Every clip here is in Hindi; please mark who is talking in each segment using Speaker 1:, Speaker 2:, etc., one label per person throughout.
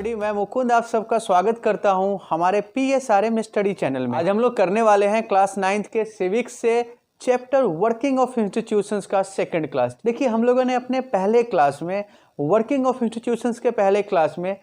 Speaker 1: एवरीबॉडी, मैं मुकुंद आप सबका स्वागत करता हूं हमारे PSRM स्टडी चैनल में। आज हम लोग करने वाले हैं क्लास 9th के सिविक्स से चैप्टर वर्किंग ऑफ इंस्टीट्यूशंस का सेकंड क्लास। देखिए, हम लोगों ने अपने पहले क्लास में वर्किंग ऑफ इंस्टीट्यूशंस के पहले क्लास में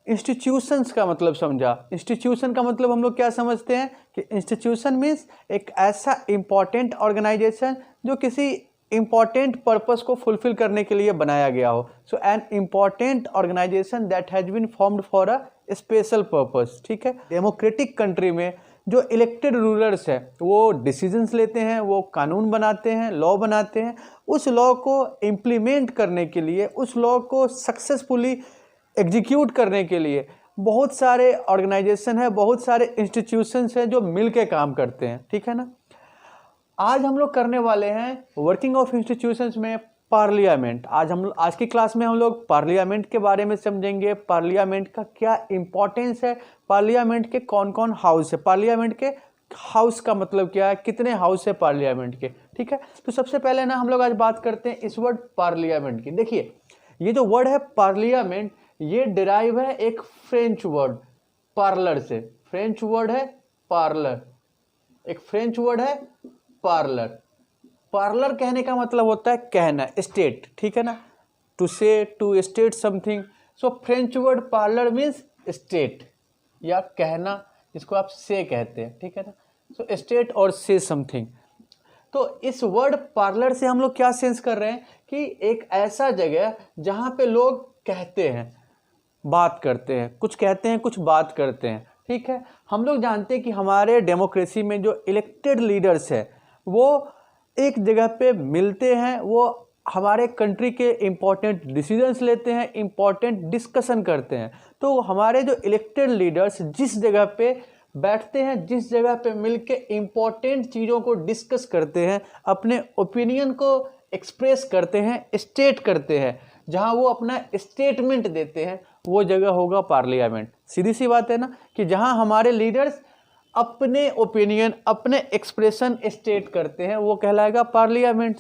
Speaker 1: इंस्टीट्यूशंस का मतलब समझा। इंस्टीट्यूशन का मतलब हम लोग क्या समझते हैं कि इंस्टीट्यूशन मीन्स एक ऐसा इम्पॉर्टेंट ऑर्गेनाइजेशन जो किसी इम्पॉर्टेंट पर्पस को फुलफिल करने के लिए बनाया गया हो। So an important organisation that has been formed for a special purpose. ठीक है, डेमोक्रेटिक कंट्री में जो इलेक्टेड रूलर्स है वो डिसीजंस लेते हैं, वो कानून बनाते हैं, लॉ बनाते हैं। उस लॉ को इम्प्लीमेंट करने के लिए, उस लॉ को सक्सेसफुली एग्जीक्यूट करने के लिए बहुत सारे ऑर्गेनाइजेशन है, बहुत सारे इंस्टीट्यूशंस हैं जो मिल के काम करते हैं। ठीक है ना। आज हम लोग करने वाले हैं वर्किंग ऑफ इंस्टीट्यूशंस में पार्लियामेंट। आज की क्लास में हम लोग पार्लियामेंट के बारे में समझेंगे। पार्लियामेंट का क्या इंपॉर्टेंस है, पार्लियामेंट के कौन कौन हाउस है, पार्लियामेंट के हाउस का मतलब क्या है, कितने हाउस है पार्लियामेंट के। ठीक है, तो सबसे पहले ना हम लोग आज बात करते हैं इस वर्ड पार्लियामेंट की। देखिए, ये जो वर्ड है पार्लियामेंट, ये डिराइव है एक फ्रेंच वर्ड पार्लर से। फ्रेंच वर्ड है पार्लर, एक फ्रेंच वर्ड है पार्लर। पार्लर कहने का मतलब होता है कहना, स्टेट। ठीक है ना, to say, to state something. So French word parler means state या कहना, जिसको आप से कहते हैं। ठीक है ना, सो स्टेट और से समथिंग। तो इस वर्ड पार्लर से हम लोग क्या सेंस कर रहे हैं कि एक ऐसा जगह जहां पे लोग कहते हैं, बात करते हैं, कुछ कहते हैं, कुछ बात करते हैं। ठीक है, हम लोग जानते हैं कि हमारे डेमोक्रेसी में जो इलेक्टेड लीडर्स है वो एक जगह पे मिलते हैं, वो हमारे कंट्री के इम्पोर्टेंट डिसीजंस लेते हैं, इम्पोर्टेंट डिस्कशन करते हैं। तो हमारे जो इलेक्टेड लीडर्स जिस जगह पे बैठते हैं, जिस जगह पे मिलके इम्पोर्टेंट चीज़ों को डिस्कस करते हैं, अपने ओपिनियन को एक्सप्रेस करते हैं, स्टेट करते हैं, जहां वो अपना स्टेटमेंट देते हैं, वो जगह होगा पार्लियामेंट। सीधी सी बात है ना कि जहां हमारे लीडर्स अपने ओपिनियन, अपने एक्सप्रेशन स्टेट करते हैं, वो कहलाएगा parliament.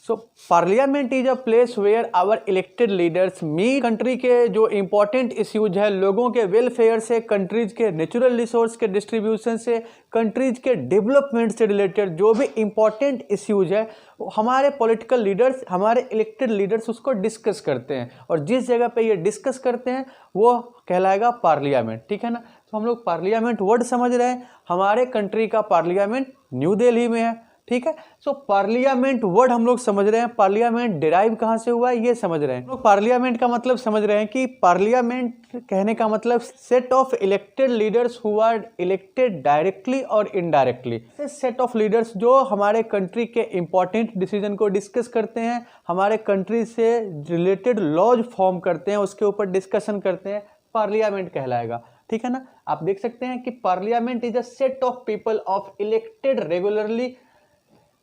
Speaker 1: So parliament is a place where our elected leaders meet. Country के जो इंपॉर्टेंट इश्यूज है, लोगों के वेलफेयर से, कंट्रीज के नेचुरल रिसोर्स के डिस्ट्रीब्यूशन से, कंट्रीज के डेवलपमेंट से रिलेटेड जो भी इंपॉर्टेंट इश्यूज है, हमारे पॉलिटिकल लीडर्स, हमारे इलेक्टेड लीडर्स उसको डिस्कस करते हैं, और जिस जगह पे ये डिस्कस करते हैं वो कहलाएगा पार्लियामेंट। ठीक है ना। तो हम लोग पार्लियामेंट वर्ड समझ रहे हैं, हमारे कंट्री का पार्लियामेंट न्यू दिल्ली में है। ठीक है, सो पार्लियामेंट वर्ड हम लोग समझ रहे हैं, पार्लियामेंट डिराइव कहां से हुआ है ये समझ रहे हैं। लोग पार्लियामेंट का मतलब समझ रहे हैं कि पार्लियामेंट कहने का मतलब set of elected leaders who are elected directly और इनडायरेक्टली। सेट ऑफ लीडर्स जो हमारे कंट्री के इंपॉर्टेंट डिसीजन को डिस्कस करते हैं, हमारे कंट्री से रिलेटेड लॉज फॉर्म करते हैं, उसके ऊपर डिस्कशन करते हैं, पार्लियामेंट कहलाएगा। ठीक है ना। आप देख सकते हैं कि parliament is a set of people of elected regularly,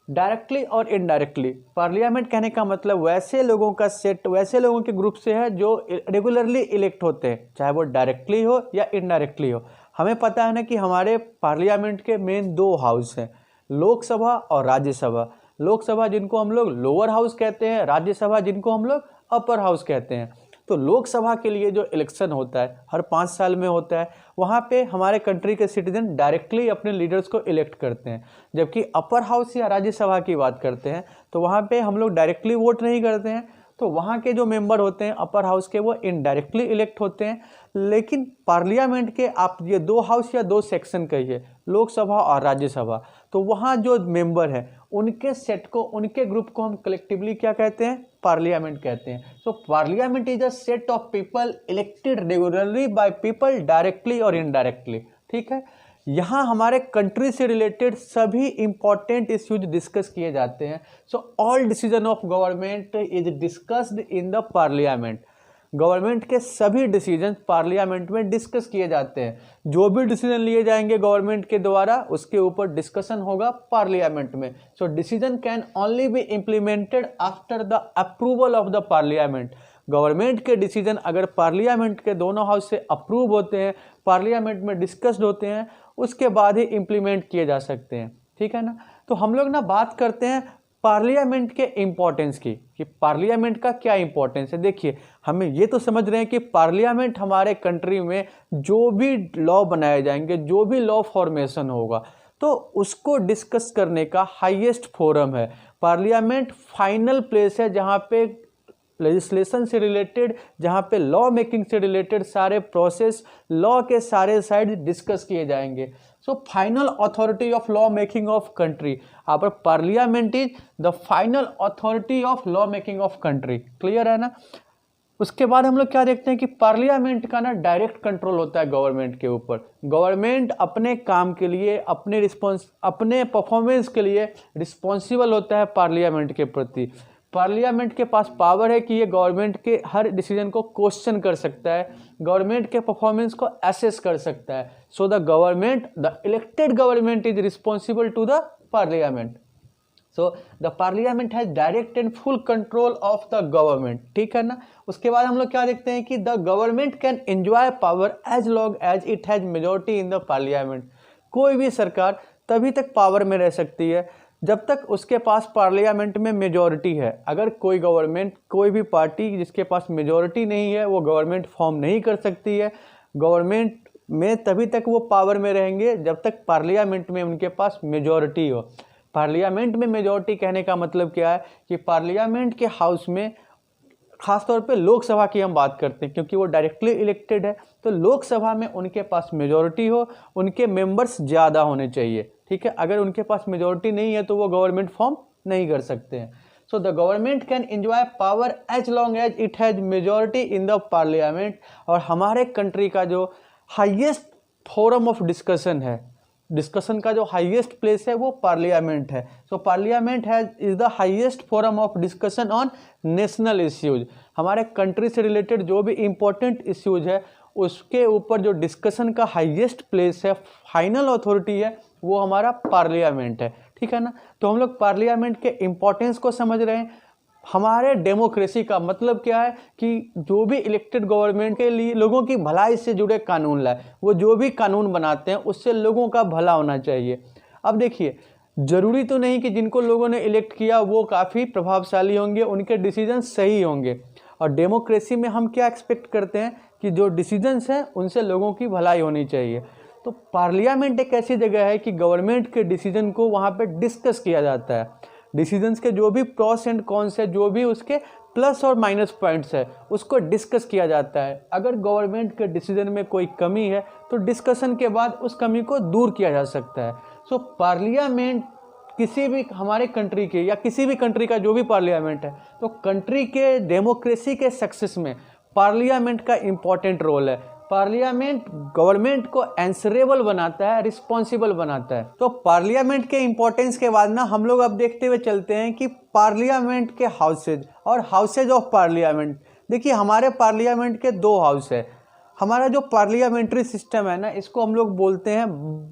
Speaker 1: directly और इनडायरेक्टली। पार्लियामेंट कहने का मतलब वैसे लोगों का सेट, वैसे लोगों के ग्रुप से है जो रेगुलरली इलेक्ट होते हैं, चाहे वो डायरेक्टली हो या इनडायरेक्टली हो। हमें पता है ना कि हमारे पार्लियामेंट के मेन दो हाउस हैं, लोकसभा और राज्यसभा। लोकसभा जिनको हम लोग लोअर हाउस कहते हैं, राज्यसभा जिनको हम लोग अपर हाउस कहते हैं। तो लोकसभा के लिए जो इलेक्शन होता है हर 5 साल में होता है, वहाँ पे हमारे कंट्री के सिटीजन डायरेक्टली अपने लीडर्स को इलेक्ट करते हैं। जबकि अपर हाउस या राज्यसभा की बात करते हैं तो वहाँ पे हम लोग डायरेक्टली वोट नहीं करते हैं, तो वहाँ के जो मेंबर होते हैं अपर हाउस के, वो इनडायरेक्टली इलेक्ट होते हैं। लेकिन पार्लियामेंट के आप ये दो हाउस या दो सेक्शन कहिए, लोकसभा और राज्यसभा, तो वहाँ जो मेंबर है उनके सेट को, उनके ग्रुप को हम कलेक्टिवली क्या कहते हैं, पार्लियामेंट कहते हैं। So parliament is a set of people elected regularly by people directly और इनडायरेक्टली। ठीक है, यहाँ हमारे कंट्री से रिलेटेड सभी इंपॉर्टेंट इश्यूज डिस्कस किए जाते हैं। So all decision of government is discussed in the parliament. Government के सभी डिसीजन पार्लियामेंट में डिस्कस किए जाते हैं। जो भी डिसीजन लिए जाएंगे गवर्नमेंट के द्वारा, उसके ऊपर डिस्कशन होगा पार्लियामेंट में। So decision can only be implemented after the approval of the parliament. Government के डिसीजन अगर पार्लियामेंट के दोनों हाउस से अप्रूव होते हैं, पार्लियामेंट में डिस्कस्ड होते हैं, उसके बाद ही इम्प्लीमेंट किए जा सकते हैं। ठीक है ना। तो हम लोग ना बात करते हैं पार्लियामेंट के इम्पोर्टेंस की, कि पार्लियामेंट का क्या इम्पोर्टेंस है। देखिए, हमें ये तो समझ रहे हैं कि पार्लियामेंट हमारे कंट्री में जो भी लॉ बनाए जाएंगे, जो भी लॉ फॉर्मेशन होगा, तो उसको डिस्कस करने का हाईएस्ट फोरम है। पार्लियामेंट फाइनल प्लेस है जहाँ पे लेजिस्लेशन से रिलेटेड, जहाँ पे लॉ मेकिंग से रिलेटेड सारे प्रोसेस, लॉ के सारे साइड डिस्कस किए जाएंगे। So final authority of law making of country, our parliament is the final authority of law making of country. Clear है ना। उसके बाद हम लोग क्या देखते हैं कि पार्लियामेंट का ना डायरेक्ट कंट्रोल होता है गवर्नमेंट के ऊपर। गवर्नमेंट अपने काम के लिए, अपने परफॉर्मेंस के लिए रिस्पॉन्सिबल होता है पार्लियामेंट के प्रति। पार्लियामेंट के पास पावर है कि ये गवर्नमेंट के हर डिसीजन को क्वेश्चन कर सकता है, गवर्नमेंट के परफॉर्मेंस को असेस कर सकता है। So the government, the elected government is responsible to the parliament. So the parliament has direct and full control of the government. ठीक है ना। उसके बाद हम लोग क्या देखते हैं कि the government can enjoy power as long as it has majority in the parliament. कोई भी सरकार तभी तक पावर में रह सकती है जब तक उसके पास पार्लियामेंट में मेजॉरिटी है। अगर कोई गवर्नमेंट, कोई भी पार्टी जिसके पास मेजॉरिटी नहीं है, वो गवर्नमेंट फॉर्म नहीं कर सकती है। गवर्नमेंट में तभी तक वो पावर में रहेंगे जब तक पार्लियामेंट में उनके पास मेजॉरिटी हो। पार्लियामेंट में मेजॉरिटी कहने का मतलब क्या है कि पार्लियामेंट के हाउस में, खासतौर पे लोकसभा की हम बात करते हैं क्योंकि वो डायरेक्टली इलेक्टेड है, तो लोकसभा में उनके पास मेजॉरिटी हो, उनके मेंबर्स ज़्यादा होने चाहिए। ठीक है। अगर उनके पास मेजॉरिटी नहीं है तो वो गवर्नमेंट फॉर्म नहीं कर सकते हैं। So the government can enjoy power as long as it has majority in the parliament. और हमारे कंट्री का जो हाईएस्ट फोरम ऑफ डिस्कशन है, डिस्कशन का जो हाईएस्ट प्लेस है वो पार्लियामेंट है। So parliament is the highest forum of discussion on national issues. हमारे कंट्री से रिलेटेड जो भी इंपॉर्टेंट इश्यूज है उसके ऊपर जो डिस्कशन का हाईएस्ट प्लेस है, फाइनल अथॉरिटी है, वो हमारा पार्लियामेंट है। ठीक है ना। तो हम लोग पार्लियामेंट के इम्पोर्टेंस को समझ रहे हैं। हमारे डेमोक्रेसी का मतलब क्या है कि जो भी इलेक्टेड गवर्नमेंट के लिए लोगों की भलाई से जुड़े कानून लाए, वो जो भी कानून बनाते हैं उससे लोगों का भला होना चाहिए। अब देखिए, जरूरी तो नहीं कि जिनको लोगों ने इलेक्ट किया वो काफ़ी प्रभावशाली होंगे, उनके डिसीजन सही होंगे। और डेमोक्रेसी में हम क्या एक्सपेक्ट करते हैं कि जो डिसीजंस हैं उनसे लोगों की भलाई होनी चाहिए। तो पार्लियामेंट एक ऐसी जगह है कि गवर्नमेंट के डिसीजन को वहाँ पे डिस्कस किया जाता है। डिसीजंस के जो भी प्रॉस एंड कॉन्स है, जो भी उसके प्लस और माइनस पॉइंट्स है, उसको डिस्कस किया जाता है। अगर गवर्नमेंट के डिसीजन में कोई कमी है तो डिस्कशन के बाद उस कमी को दूर किया जा सकता है। सो पार्लियामेंट किसी भी हमारे कंट्री के या किसी भी कंट्री का जो भी पार्लियामेंट है, तो कंट्री के डेमोक्रेसी के सक्सेस में पार्लियामेंट का इम्पॉर्टेंट रोल है। पार्लियामेंट गवर्नमेंट को आंसरेबल बनाता है, रिस्पॉन्सिबल बनाता है। तो पार्लियामेंट के इम्पोर्टेंस के बाद ना हम लोग अब देखते हुए चलते हैं कि पार्लियामेंट के हाउसेज और हाउसेज ऑफ पार्लियामेंट। देखिए, हमारे पार्लियामेंट के दो हाउस है। हमारा जो पार्लियामेंट्री सिस्टम है ना, इसको हम लोग बोलते हैं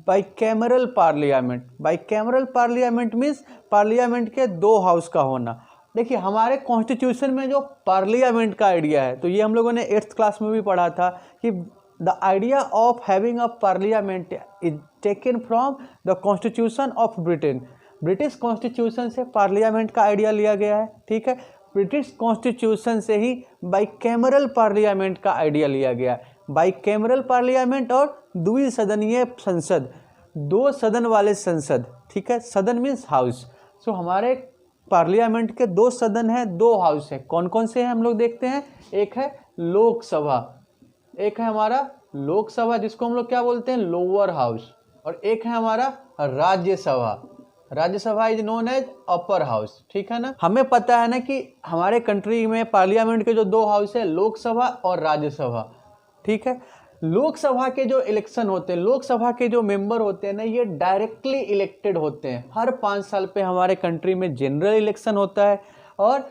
Speaker 1: bicameral parliament. Bicameral parliament means parliament के दो हाउस का होना। देखिए, हमारे कॉन्स्टिट्यूशन में जो पार्लियामेंट का आइडिया है, तो ये हम लोगों ने 8th क्लास में भी पढ़ा था कि the idea of having a parliament is taken from the constitution of Britain. British constitution से पार्लियामेंट का आइडिया लिया गया है। ठीक है। ब्रिटिश कॉन्स्टिट्यूशन से ही बाइकैमरल पार्लियामेंट का आइडिया लिया गया है। बाइकैमरल पार्लियामेंट और द्विसदनीय संसद, दो सदन वाले संसद। ठीक है। सदन मीन्स हाउस। सो हमारे पार्लियामेंट के दो सदन हैं, दो हाउस है। कौन कौन से हैं हम लोग देखते हैं। एक है लोकसभा, एक है हमारा लोकसभा जिसको हम लोग क्या बोलते हैं, लोअर हाउस, और एक है हमारा Rajya Sabha. Rajya Sabha is known as upper house. ठीक है ना। हमें पता है ना कि हमारे कंट्री में पार्लियामेंट के जो दो हाउस है, लोकसभा और राज्यसभा। ठीक है। लोकसभा के जो इलेक्शन होते हैं, लोकसभा के जो मेंबर होते हैं ना, ये डायरेक्टली इलेक्टेड होते हैं। हर 5 साल पे हमारे कंट्री में जनरल इलेक्शन होता है और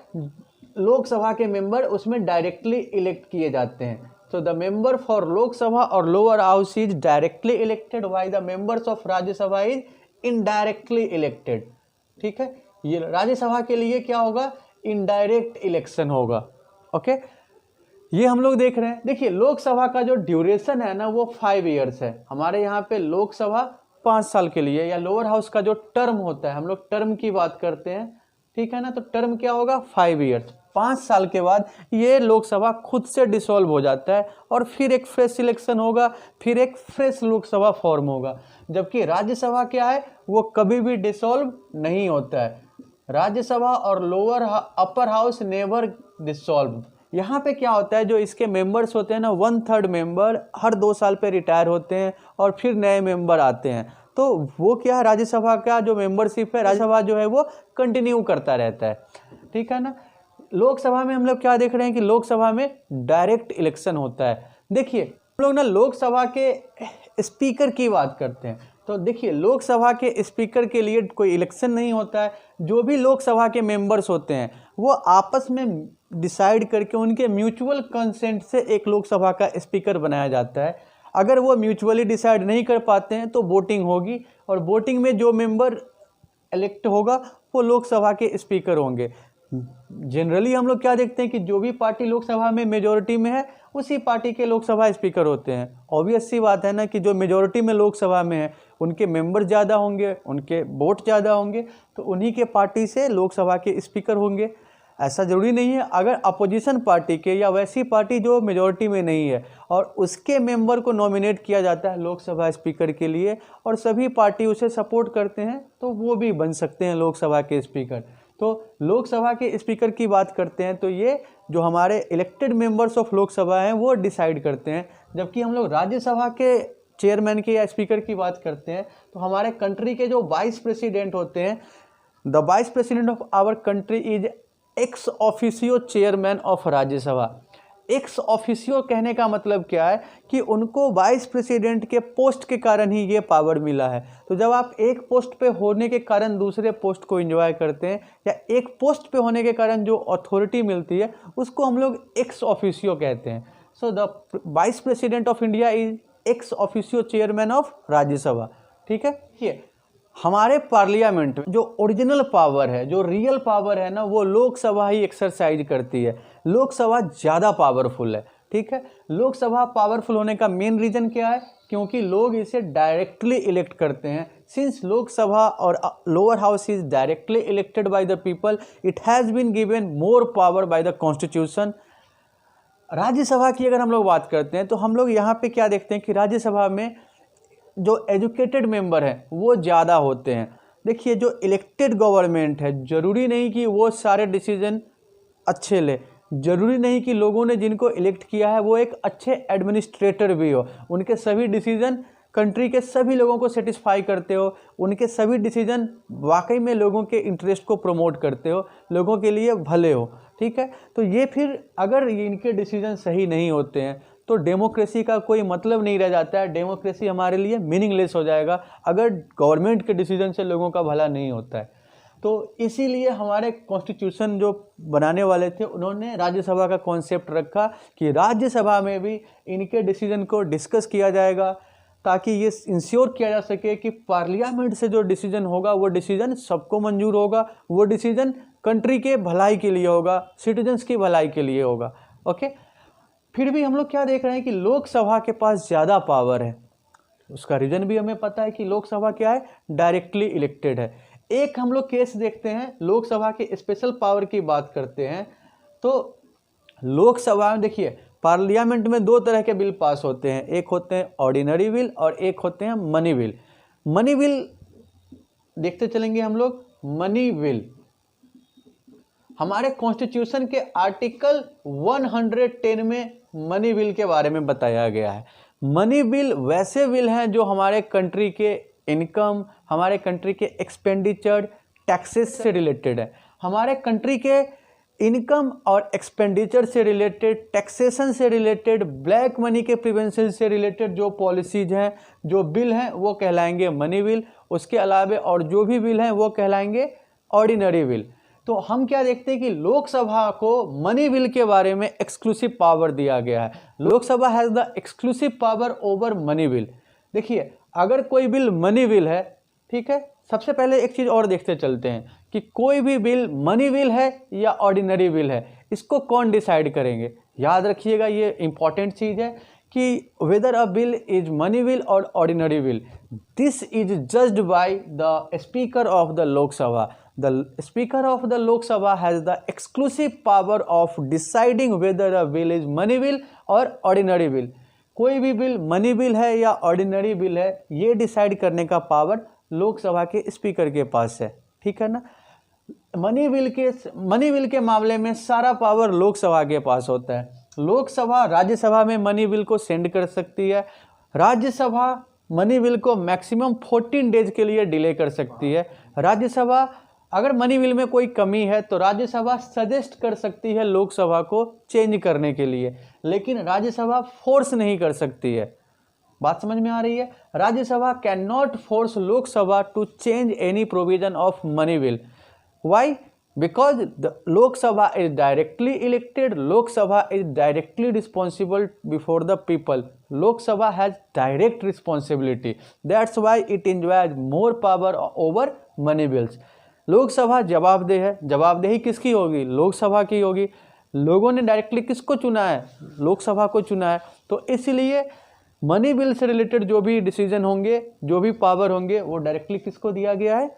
Speaker 1: लोकसभा के मेंबर उसमें डायरेक्टली इलेक्ट किए जाते हैं। So the member for Lok Sabha और lower house is directly elected, while the members of Rajya Sabha is indirectly elected. ठीक है। ये राज्यसभा के लिए क्या होगा, इनडायरेक्ट इलेक्शन होगा। ओके, ये हम लोग देख रहे हैं। देखिए, लोकसभा का जो ड्यूरेशन है ना, वो 5 ईयर्स है। हमारे यहाँ पे लोकसभा 5 साल के लिए, या लोअर हाउस का जो टर्म होता है, हम लोग टर्म की बात करते हैं। ठीक है ना। तो टर्म क्या होगा 5 ईयर्स, 5 साल के बाद ये लोकसभा खुद से डिसॉल्व हो जाता है और फिर एक फ्रेश सिलेक्शन होगा, फिर एक फ्रेश लोकसभा फॉर्म होगा। जबकि राज्यसभा क्या है, वो कभी भी डिसॉल्व नहीं होता है। राज्यसभा और lower upper house never dissolve. यहाँ पे क्या होता है, जो इसके मेंबर्स होते हैं ना, 1/3 मेंबर हर 2 साल पे रिटायर होते हैं और फिर नए मेंबर आते हैं। तो वो क्या है, राज्यसभा का जो मेंबरशिप है, राज्यसभा जो है वो कंटिन्यू करता रहता है, ठीक है ना। लोकसभा में हम लोग क्या देख रहे हैं कि लोकसभा में डायरेक्ट इलेक्शन होता है। देखिए हम लोग ना लोकसभा के स्पीकर की बात करते हैं, तो देखिए लोकसभा के स्पीकर के लिए कोई इलेक्शन नहीं होता है। जो भी लोकसभा के मेंबर्स होते हैं वो आपस में डिसाइड करके उनके म्यूचुअल कंसेंट से एक लोकसभा का स्पीकर बनाया जाता है। अगर वो म्यूचुअली डिसाइड नहीं कर पाते हैं तो वोटिंग होगी और वोटिंग में जो मेंबर इलेक्ट होगा वो लोकसभा के स्पीकर होंगे। जनरली हम लोग क्या देखते हैं कि जो भी पार्टी लोकसभा में मेजोरिटी में है उसी पार्टी के लोकसभा स्पीकर होते हैं। ऑब्वियस सी बात है ना कि जो मेजोरिटी में लोकसभा में है उनके मेंबर ज़्यादा होंगे, उनके वोट ज़्यादा होंगे, तो उन्हीं के पार्टी से लोकसभा के स्पीकर होंगे। ऐसा ज़रूरी नहीं है। अगर अपोजिशन पार्टी के या वैसी पार्टी जो मेजोरिटी में नहीं है और उसके मेंबर को नॉमिनेट किया जाता है लोकसभा स्पीकर के लिए और सभी पार्टी उसे सपोर्ट करते हैं तो वो भी बन सकते हैं लोकसभा के स्पीकर। तो लोकसभा के स्पीकर की बात करते हैं तो ये जो हमारे इलेक्टेड मेंबर्स ऑफ लोकसभा हैं वो डिसाइड करते हैं। जबकि हम लोग राज्यसभा के चेयरमैन के या स्पीकर की बात करते हैं तो हमारे कंट्री के जो वाइस प्रेसिडेंट होते हैं, the vice president of our country is ex officio chairman of Rajya Sabha. Ex officio कहने का मतलब क्या है कि उनको वाइस प्रेसिडेंट के पोस्ट के कारण ही ये पावर मिला है। तो जब आप एक पोस्ट पे होने के कारण दूसरे पोस्ट को एंजॉय करते हैं या एक पोस्ट पे होने के कारण जो अथॉरिटी मिलती है उसको हम लोग एक्स ऑफिशियो कहते हैं। So the vice president of India is ex officio chairman of Rajya Sabha, ठीक है। ये हमारे पार्लियामेंट में जो ओरिजिनल पावर है, जो रियल पावर है ना, वो लोकसभा ही एक्सरसाइज करती है। लोकसभा ज़्यादा पावरफुल है, ठीक है। लोकसभा पावरफुल होने का मेन रीज़न क्या है, क्योंकि लोग इसे डायरेक्टली इलेक्ट करते हैं। सिंस लोकसभा और lower house is directly elected by the people, it has been given more power by the constitution. Rajya Sabha की अगर हम लोग बात करते हैं तो हम लोग यहाँ पे क्या देखते हैं कि राज्यसभा में जो एजुकेटेड मेंबर हैं वो ज़्यादा होते हैं। देखिए जो इलेक्टेड गवर्नमेंट है ज़रूरी नहीं कि वो सारे डिसीजन अच्छे ले, ज़रूरी नहीं कि लोगों ने जिनको इलेक्ट किया है वो एक अच्छे एडमिनिस्ट्रेटर भी हो, उनके सभी डिसीजन कंट्री के सभी लोगों को सेटिस्फाई करते हो, उनके सभी डिसीजन वाकई में लोगों के इंटरेस्ट को प्रमोट करते हो, लोगों के लिए भले हो, ठीक है। तो ये फिर अगर इनके डिसीजन सही नहीं होते हैं तो डेमोक्रेसी का कोई मतलब नहीं रह जाता है। डेमोक्रेसी हमारे लिए मीनिंगलेस हो जाएगा अगर गवर्नमेंट के डिसीजन से लोगों का भला नहीं होता है। तो इसीलिए हमारे कॉन्स्टिट्यूशन जो बनाने वाले थे उन्होंने राज्यसभा का कॉन्सेप्ट रखा कि राज्यसभा में भी इनके डिसीजन को डिस्कस किया जाएगा ताकि ये इंश्योर किया जा सके कि पार्लियामेंट से जो डिसीजन होगा वो डिसीजन सबको मंजूर होगा, वो डिसीजन कंट्री के भलाई के लिए होगा, सिटीजन्स की भलाई के लिए होगा, ओके। फिर भी हम लोग क्या देख रहे हैं कि लोकसभा के पास ज़्यादा पावर है। उसका रीज़न भी हमें पता है कि लोकसभा क्या है, डायरेक्टली इलेक्टेड है। एक हम लोग केस देखते हैं, लोकसभा के स्पेशल पावर की बात करते हैं तो लोकसभा में देखिए पार्लियामेंट में 2 तरह के बिल पास होते हैं, एक होते हैं ऑर्डिनरी बिल और एक होते हैं मनी बिल। मनी बिल देखते चलेंगे हम लोग। मनी बिल हमारे कॉन्स्टिट्यूशन के आर्टिकल 110 में मनी बिल के बारे में बताया गया है। मनी बिल वैसे बिल हैं जो हमारे कंट्री के इनकम, हमारे कंट्री के एक्सपेंडिचर, टैक्सेस से रिलेटेड है। हमारे कंट्री के इनकम और एक्सपेंडिचर से रिलेटेड, टैक्सेशन से रिलेटेड, ब्लैक मनी के प्रिवेंशन से रिलेटेड जो पॉलिसीज हैं, जो बिल हैं वो कहलाएंगे मनी बिल। उसके अलावा और जो भी बिल हैं वो कहलाएंगे ऑर्डिनरी बिल। तो हम क्या देखते हैं कि लोकसभा को मनी बिल के बारे में एक्सक्लूसिव पावर दिया गया है। Lok Sabha has the exclusive power over money bill. देखिए अगर कोई बिल मनी बिल है, ठीक है, सबसे पहले एक चीज़ और देखते चलते हैं कि कोई भी बिल मनी बिल है या ऑर्डिनरी बिल है, इसको कौन डिसाइड करेंगे। याद रखिएगा ये इंपॉर्टेंट चीज़ है कि whether a bill is money bill और ordinary bill, this is judged by the speaker of the Lok Sabha. The Speaker of the Lok Sabha has the exclusive power of deciding whether a bill is money bill or ordinary bill. कोई भी बिल मनी बिल है या ऑर्डिनरी बिल है, ये डिसाइड करने का पावर लोकसभा के स्पीकर के पास है, ठीक है ना। मनी बिल के मामले में सारा पावर लोकसभा के पास होता है। लोकसभा राज्यसभा में मनी बिल को सेंड कर सकती है, राज्यसभा मनी बिल को मैक्सिमम 14 डेज के लिए डिले कर सकती है। राज्यसभा अगर मनी बिल में कोई कमी है तो राज्यसभा सजेस्ट कर सकती है लोकसभा को चेंज करने के लिए, लेकिन राज्यसभा फोर्स नहीं कर सकती है। बात समझ में आ रही है। Rajya Sabha can not force Lok Sabha to change any provision of money bill. Why? Because the Lok Sabha is directly elected, Lok Sabha is directly responsible before the people, Lok Sabha has direct responsibility, that's why it enjoys more power over money bills. Lok Sabha जवाबदेह है। जवाबदेही किसकी होगी? लोकसभा की होगी। लोगों ने डायरेक्टली किसको चुना है? लोकसभा को चुना है। तो इसलिए मनी बिल से रिलेटेड जो भी डिसीजन होंगे, जो भी पावर होंगे, वो डायरेक्टली किसको दिया गया है?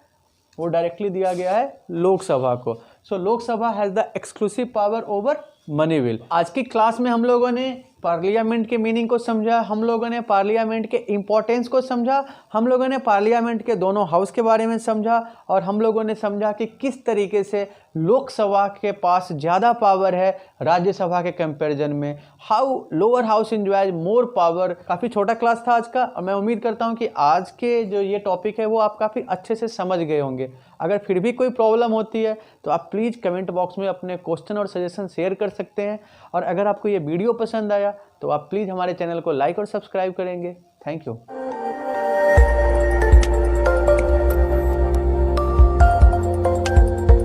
Speaker 1: वो डायरेक्टली दिया गया है लोकसभा को। So Lok Sabha has the exclusive power over money bill. आज की क्लास में हम लोगों ने पार्लियामेंट के मीनिंग को समझा, हम लोगों ने पार्लियामेंट के इम्पोर्टेंस को समझा, हम लोगों ने पार्लियामेंट के दोनों हाउस के बारे में समझा, और हम लोगों ने समझा कि किस तरीके से लोकसभा के पास ज़्यादा पावर है राज्यसभा के कंपैरिजन में, how lower house enjoys more power. काफ़ी छोटा क्लास था आज का, और मैं उम्मीद करता हूँ कि आज के जो ये टॉपिक है वो आप काफ़ी अच्छे से समझ गए होंगे। अगर फिर भी कोई प्रॉब्लम होती है तो आप प्लीज़ कमेंट बॉक्स में अपने क्वेश्चन और सजेशन शेयर कर सकते हैं, और अगर आपको ये वीडियो पसंद आया तो आप प्लीज़ हमारे चैनल को लाइक और सब्सक्राइब करेंगे। Thank you.